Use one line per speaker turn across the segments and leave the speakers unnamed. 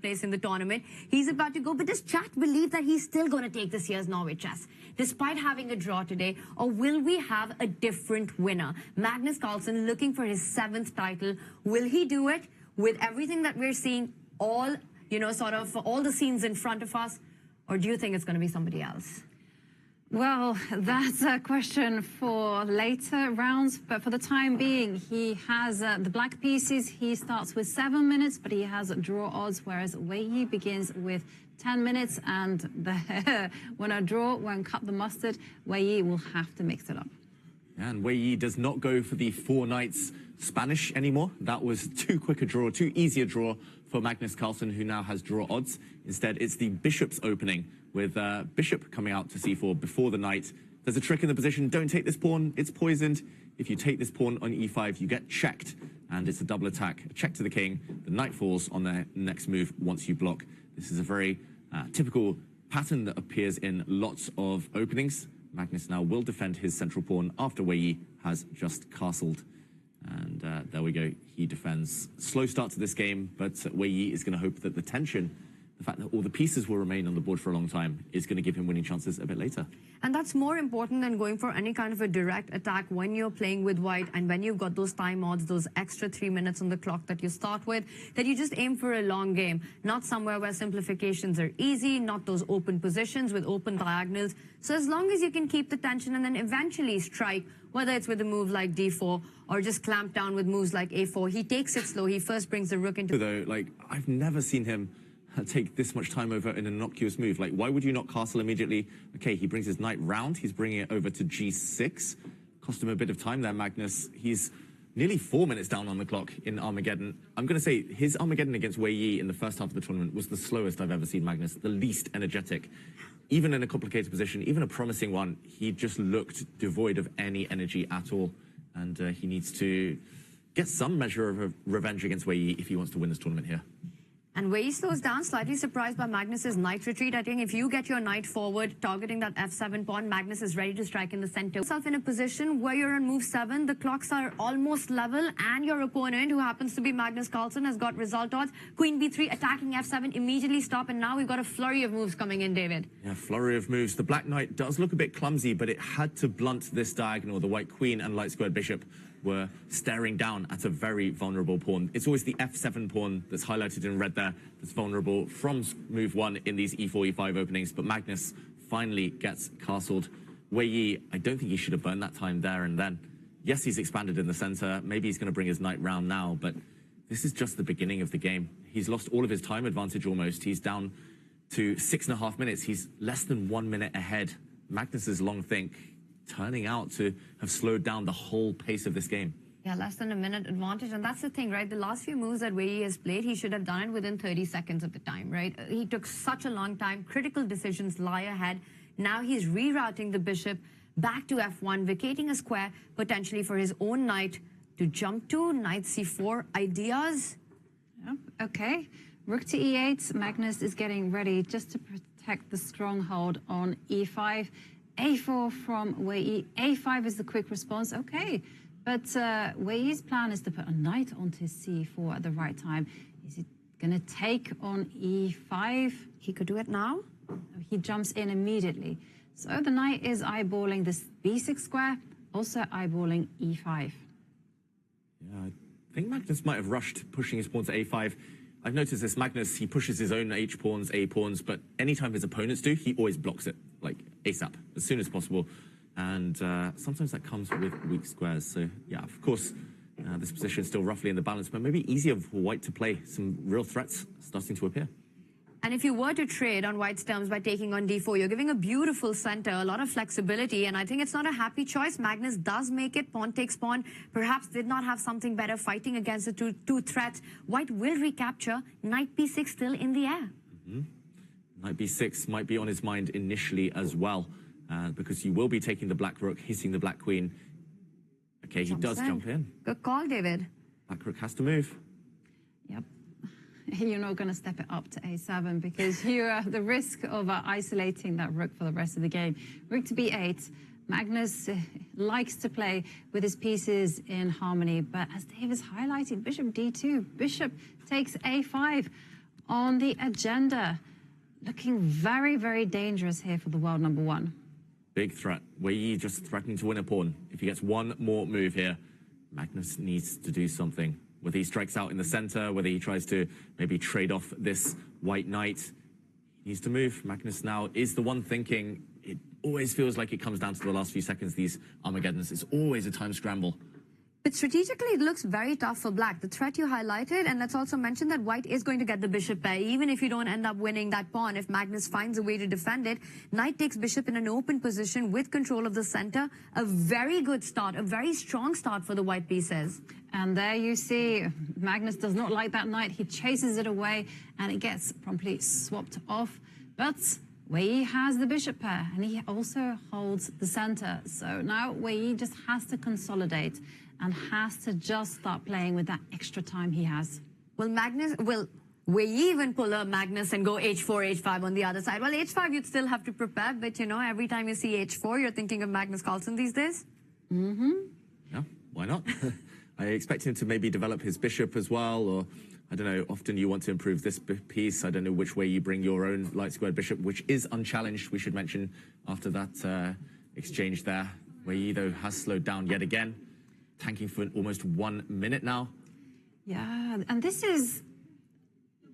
place in the tournament. He's about to go, but does chat believe that he's still going to take this year's Norway Chess, despite having a draw today? Or will we have a different winner? Magnus Carlsen looking for his 7th title. Will he do it with everything that we're seeing, all, sort of all the scenes in front of us? Or do you think it's going to be somebody else?
Well, that's a question for later rounds, but for the time being, he has the black pieces. He starts with 7 minutes, but he has draw odds, whereas Wei Yi begins with 10 minutes, and when a draw won't cut the mustard, Wei Yi will have to mix it up.
And Wei Yi does not go for the 4 knights Spanish anymore. That was too quick a draw, too easy a draw for Magnus Carlsen, who now has draw odds. Instead, it's the bishop's opening, with bishop coming out to c4 before the knight. There's a trick in the position. Don't take this pawn. It's poisoned. If you take this pawn on e5, you get checked, and it's a double attack. A check to the king. The knight falls on their next move once you block. This is a very typical pattern that appears in lots of openings. Magnus now will defend his central pawn after Wei Yi has just castled. And there we go. He defends. Slow start to this game, but Wei Yi is going to hope that the tension, the fact that all the pieces will remain on the board for a long time, is going to give him winning chances a bit later.
And that's more important than going for any kind of a direct attack when you're playing with white, and when you've got those time odds, those extra 3 minutes on the clock that you start with, that you just aim for a long game, not somewhere where simplifications are easy, not those open positions with open diagonals. So as long as you can keep the tension and then eventually strike, whether it's with a move like d4 or just clamp down with moves like a4, he takes it slow. He first brings the rook into...
Though, like, I've never seen him take this much time over in an innocuous move. Like, why would you not castle immediately? Okay, he brings his knight round. He's bringing it over to g6. Cost him a bit of time there, Magnus. He's nearly 4 minutes down on the clock in Armageddon. I'm going to say his Armageddon against Wei Yi in the first half of the tournament was the slowest I've ever seen Magnus, the least energetic. Even in a complicated position, even a promising one, he just looked devoid of any energy at all. And he needs to get some measure of revenge against Wei Yi if he wants to win this tournament here.
And Wei Yi slows down, slightly surprised by Magnus's knight retreat. I think if you get your knight forward, targeting that f7 pawn, Magnus is ready to strike in the center. Yourself in a position where you're on move 7, the clocks are almost level, and your opponent, who happens to be Magnus Carlsen, has got result odds. Queen b3, attacking f7, immediately stop, and now we've got a flurry of moves coming in, David.
Yeah, flurry of moves. The black knight does look a bit clumsy, but it had to blunt this diagonal. The white queen and light squared bishop were staring down at a very vulnerable pawn. It's always the f7 pawn that's highlighted in red there that's vulnerable from move 1 in these e4, e5 openings, but Magnus finally gets castled. Wei Yi, I don't think he should have burned that time there and then. Yes, he's expanded in the center. Maybe he's going to bring his knight round now, but this is just the beginning of the game. He's lost all of his time advantage almost. He's down to 6.5 minutes. He's less than 1 minute ahead. Magnus's long think turning out to have slowed down the whole pace of this game.
Yeah, less than a minute advantage. And that's the thing, right? The last few moves that Wei Yi has played, he should have done it within 30 seconds of the time, right? He took such a long time. Critical decisions lie ahead. Now he's rerouting the bishop back to f1, vacating a square, potentially for his own knight to jump to. Knight c4 ideas.
Yeah, okay. Rook to e8. Magnus is getting ready just to protect the stronghold on e5. a4 from Wei Yi. a5 is the quick response. Okay. But Wei Yi's plan is to put a knight onto c4 at the right time. Is it going to take on e5?
He could do it now.
He jumps in immediately. So the knight is eyeballing this b6 square, also eyeballing e5.
Yeah, I think Magnus might have rushed pushing his pawn to a5. I've noticed this, Magnus, he pushes his own h-pawns, a-pawns, but anytime his opponents do, he always blocks it, like ASAP, as soon as possible. And sometimes that comes with weak squares. So, yeah, of course, this position is still roughly in the balance, but maybe easier for white to play. Some real threats starting to appear.
And if you were to trade on white's terms by taking on d4, you're giving a beautiful center, a lot of flexibility, and I think it's not a happy choice. Magnus does make it. Pawn takes pawn. Perhaps did not have something better fighting against the two threats. White will recapture. Knight b6 still in the air.
Knight b6 might be on his mind initially as well. Because you will be taking the black rook, hitting the black queen. Okay, he does jump in.
Good call, David.
Black rook has to move.
Yep. You're not going to step it up to a7 because you're at the risk of isolating that rook for the rest of the game. Rook to b8. Magnus likes to play with his pieces in harmony, but as Dave is highlighting, bishop d2, bishop takes a5. on the agenda. Looking very, very dangerous here for the world number one.
Big threat. Wei Yi just threatening to win a pawn. If he gets one more move here, Magnus needs to do something. Whether he strikes out in the center, whether he tries to maybe trade off this white knight, he needs to move. Magnus now is the one thinking. It always feels like it comes down to the last few seconds, these Armageddons. It's always a time scramble.
But strategically, it looks very tough for black. The threat you highlighted, and let's also mention that white is going to get the bishop pair, even if you don't end up winning that pawn. If Magnus finds a way to defend it, knight takes bishop in an open position with control of the center. A very good start, a very strong start for the white pieces.
And there you see, Magnus does not like that knight. He chases it away, and it gets promptly swapped off. But Wei Yi has the bishop pair, and he also holds the center. So now Wei Yi just has to consolidate and has to just start playing with that extra time he has.
Will Wei Yi even pull a Magnus and go h4, h5 on the other side? Well, h5 you'd still have to prepare, but you know, every time you see h4, you're thinking of Magnus Carlsen these days?
Yeah, why not? I expect him to maybe develop his bishop as well, or I don't know, often you want to improve this piece. I don't know which way you bring your own light squared bishop, which is unchallenged, we should mention, after that exchange there. Wei Yi, though, has slowed down yet again, tanking for almost 1 minute now.
Yeah, and this is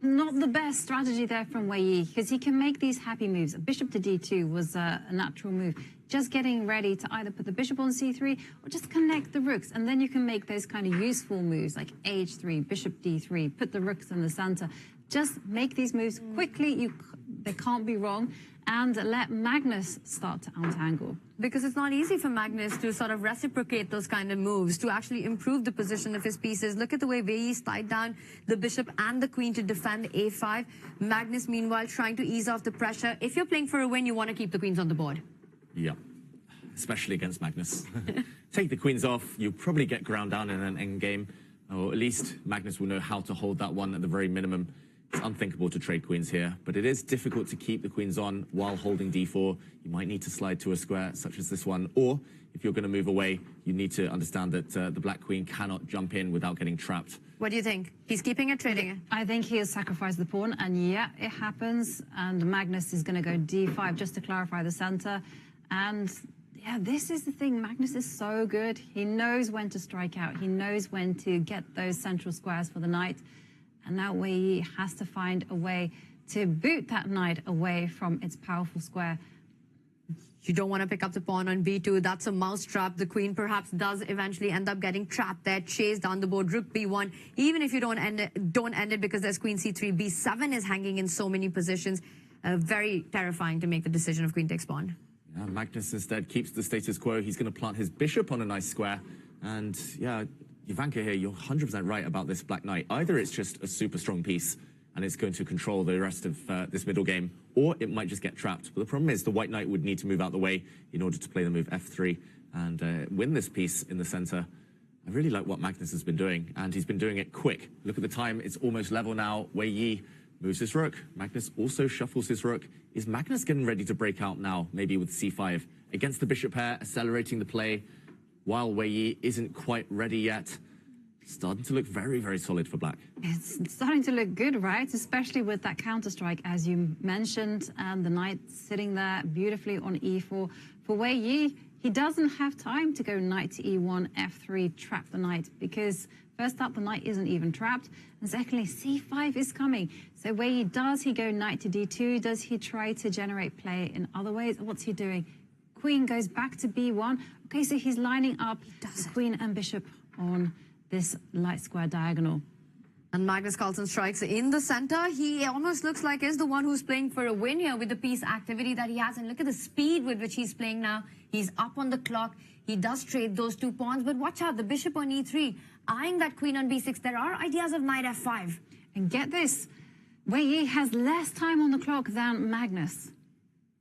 not the best strategy there from Wei Yi, because he can make these happy moves. Bishop to d2 was a natural move. Just getting ready to either put the bishop on c3 or just connect the rooks. And then you can make those kind of useful moves like h3, bishop d3, put the rooks in the center. Just make these moves quickly. They can't be wrong. And let Magnus start to untangle.
Because it's not easy for Magnus to sort of reciprocate those kind of moves, to actually improve the position of his pieces. Look at the way Wei Yi tied down the bishop and the queen to defend a5. Magnus, meanwhile, trying to ease off the pressure. If you're playing for a win, you want to keep the queens on the board.
Yeah, especially against Magnus. Take the queens off, you'll probably get ground down in an endgame, or at least Magnus will know how to hold that one at the very minimum. It's unthinkable to trade queens here, but it is difficult to keep the queens on while holding d4. You might need to slide to a square such as this one, or if you're going to move away, you need to understand that the black queen cannot jump in without getting trapped.
What do you think? He's keeping it, trading it?
I think he has sacrificed the pawn, and yeah, it happens. And Magnus is going to go d5 just to clarify the center. And yeah, this is the thing. Magnus is so good. He knows when to strike out. He knows when to get those central squares for the knight. And now Wei Yi has to find a way to boot that knight away from its powerful square.
You don't want to pick up the pawn on b2. That's a mousetrap. The queen perhaps does eventually end up getting trapped there, chased down the board. Rook b1. Even if you don't end it because there's queen c3. b7 is hanging in so many positions. Very terrifying to make the decision of queen takes pawn.
Yeah, Magnus instead keeps the status quo. He's going to plant his bishop on a nice square. And yeah, Ivanka here, you're 100% right about this black knight. Either it's just a super strong piece and it's going to control the rest of this middle game, or it might just get trapped. But the problem is the white knight would need to move out the way in order to play the move f3 and win this piece in the center. I really like what Magnus has been doing, and he's been doing it quick. Look at the time, it's almost level now. Wei Yi moves his rook. Magnus also shuffles his rook. Is Magnus getting ready to break out now, maybe with c5? Against the bishop pair, accelerating the play, while Wei Yi isn't quite ready yet. Starting to look very, very solid for black.
It's starting to look good, right? Especially with that counter-strike, as you mentioned, and the knight sitting there beautifully on e4. For Wei Yi, he doesn't have time to go knight to e1, f3, trap the knight, because first up, the knight isn't even trapped, and secondly, c5 is coming. So Wei Yi, does he go knight to d2? Does he try to generate play in other ways? What's he doing? Queen goes back to b1. Okay, so he's lining up the queen and bishop on this light square diagonal.
And Magnus Carlsen strikes in the center. He almost looks like he's the one who's playing for a win here with the piece activity that he has. And look at the speed with which he's playing now. He's up on the clock. He does trade those 2 pawns, but watch out, the bishop on e3, eyeing that queen on b6. There are ideas of knight f5.
And get this, Wei Yi has less time on the clock than Magnus.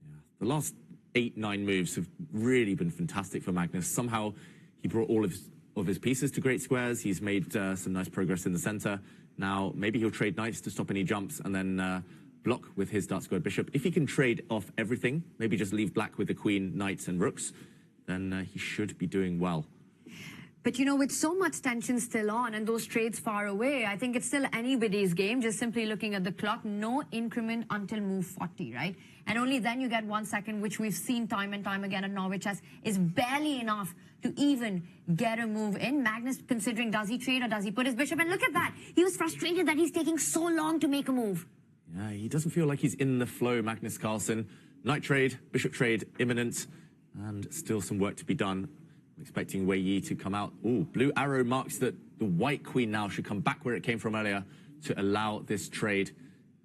Yeah. The last 8-9 moves have really been fantastic for Magnus. Somehow he brought all of his pieces to great squares. He's made some nice progress in the center. Now, maybe he'll trade knights to stop any jumps and then block with his dark squared bishop. If he can trade off everything, maybe just leave black with the queen, knights, and rooks, then he should be doing well.
But, you know, with so much tension still on and those trades far away, I think it's still anybody's game, just simply looking at the clock. No increment until move 40, right? And only then you get 1 second, which we've seen time and time again at Norway Chess, is barely enough to even get a move in. Magnus considering, does he trade or does he put his bishop? And look at that. He was frustrated that he's taking so long to make a move.
Yeah, he doesn't feel like he's in the flow, Magnus Carlsen. Knight trade, bishop trade, imminent, and still some work to be done. Expecting Wei Yi to come out. Ooh, blue arrow marks that the white queen now should come back where it came from earlier to allow this trade.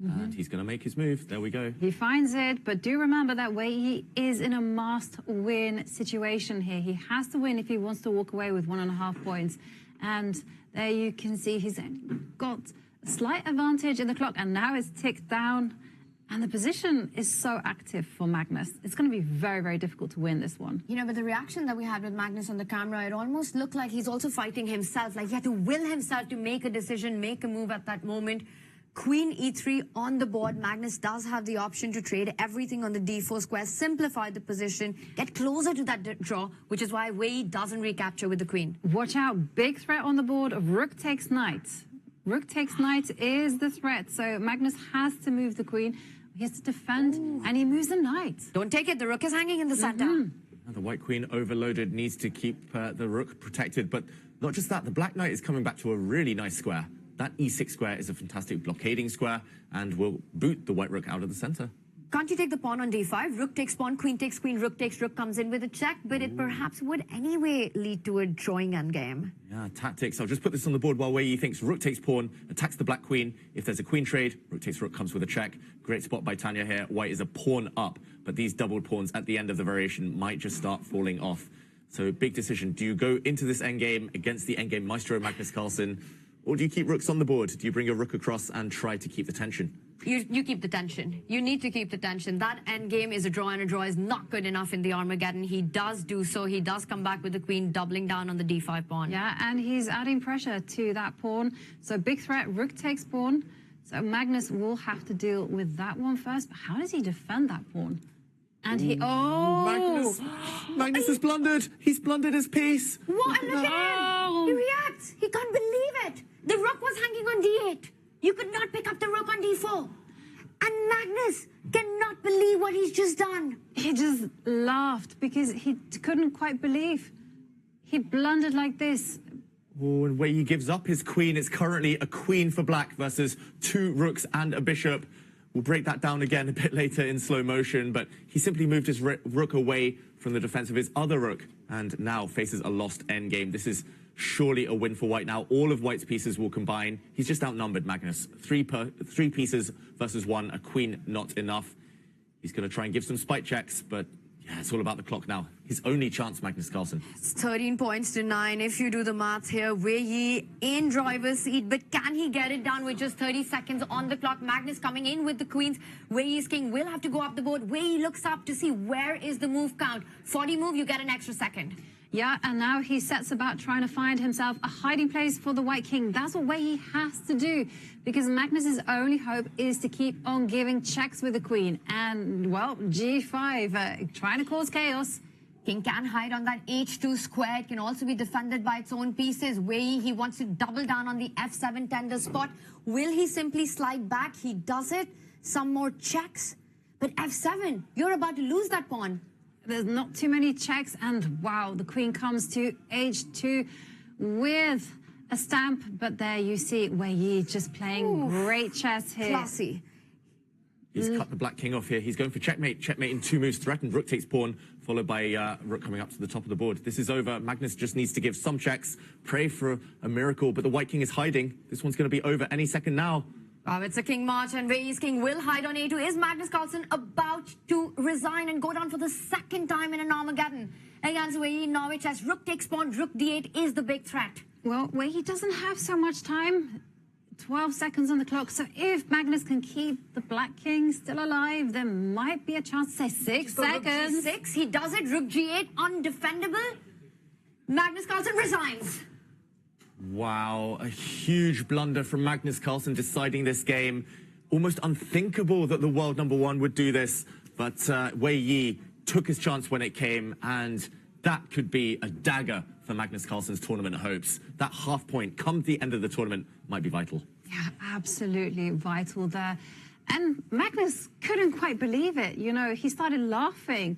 And he's going to make his move. There we go.
He finds it, but do remember that Wei Yi is in a must-win situation here. He has to win if he wants to walk away with 1.5 points. And there you can see he's got a slight advantage in the clock, and now it's ticked down. And the position is so active for Magnus. It's going to be very, very difficult to win this one.
You know, but the reaction that we had with Magnus on the camera, it almost looked like he's also fighting himself. Like he had to will himself to make a decision, make a move at that moment. Queen e3 on the board. Magnus does have the option to trade everything on the d4 square, simplify the position, get closer to that draw, which is why Wei Yi doesn't recapture with the queen.
Watch out. Big threat on the board of rook takes knight. Rook takes knight is the threat. So Magnus has to move the queen. He has to defend, and he moves the knight.
Don't take it. The rook is hanging in the center.
The white queen overloaded, needs to keep the rook protected. But not just that, the black knight is coming back to a really nice square. That e6 square is a fantastic blockading square and will boot the white rook out of the center.
Can't you take the pawn on d5? Rook takes pawn, queen takes queen, rook takes rook, comes in with a check, but it perhaps would anyway lead to a drawing endgame.
Yeah, tactics. I'll just put this on the board while Wei Yi thinks rook takes pawn, attacks the black queen. If there's a queen trade, rook takes rook comes with a check. Great spot by Tanya here. White is a pawn up, but these doubled pawns at the end of the variation might just start falling off. So big decision. Do you go into this endgame against the endgame maestro Magnus Carlsen, or do you keep rooks on the board? Do you bring a rook across and try to keep the tension?
You keep the tension. You need to keep the tension. That endgame is a draw, and a draw is not good enough in the Armageddon. He does do so. He does come back with the queen, doubling down on the d5 pawn.
Yeah, and he's adding pressure to that pawn. So big threat, rook takes pawn. So Magnus will have to deal with that one first. But how does he defend that pawn? And he... Oh!
Magnus has blundered. He's blundered his piece.
What? And look at him. He reacts. He can't believe it. The rook was hanging on d8. You could not pick up the rook on d4. And Magnus cannot believe what he's just done.
He just laughed because he couldn't quite believe. He blundered like this.
Oh, and Wei Yi gives up his queen. It's currently a queen for black versus 2 rooks and a bishop. We'll break that down again a bit later in slow motion, but he simply moved his rook away from the defense of his other rook and now faces a lost endgame. This is surely a win for white now. All of white's pieces will combine. He's just outnumbered, Magnus. 3 pieces versus 1, a queen not enough. He's going to try and give some spite checks, but yeah, it's all about the clock now. His only chance, Magnus Carlsen.
It's 13 points to 9 if you do the maths here. Wei Yi in driver's seat, but can he get it done with just 30 seconds on the clock? Magnus coming in with the queens. Wei Yi's king will have to go up the board. Wei Yi looks up to see where is the move count. 40 move, you get an extra second.
Yeah, and now he sets about trying to find himself a hiding place for the white king. That's what Wei Yi has to do, because Magnus's only hope is to keep on giving checks with the queen. And, well, g5, trying to cause chaos.
King can hide on that h2 square. It can also be defended by its own pieces. Wei Yi, he wants to double down on the f7 tender spot. Will he simply slide back? He does it. Some more checks. But f7, you're about to lose that pawn.
There's not too many checks, and wow, the queen comes to h2 with a stamp, but there you see Wei Yi just playing great chess here.
Classy.
He's cut the black king off here. He's going for checkmate. Checkmate in 2 moves threatened. Rook takes pawn, followed by rook coming up to the top of the board. This is over. Magnus just needs to give some checks, pray for a miracle, but the white king is hiding. This one's going to be over any second now.
Oh, it's a king march, and Wei Yi's king will hide on a2. Is Magnus Carlsen about to resign and go down for the 2nd time in an Armageddon against Wei Yi? Norway Chess, rook takes pawn, rook d8 is the big threat.
Well, Wei Yi doesn't have so much time. 12 seconds on the clock. So if Magnus can keep the black king still alive, there might be a chance to say 6 seconds.
Rook g6, he does it. Rook g8, undefendable. Magnus Carlsen resigns.
Wow, a huge blunder from Magnus Carlsen deciding this game. Almost unthinkable that the world #1 would do this, but Wei Yi took his chance when it came and that could be a dagger for Magnus Carlsen's tournament hopes. That half point come the end of the tournament might be vital.
Yeah, absolutely vital there. And Magnus couldn't quite believe it. You know, he started laughing.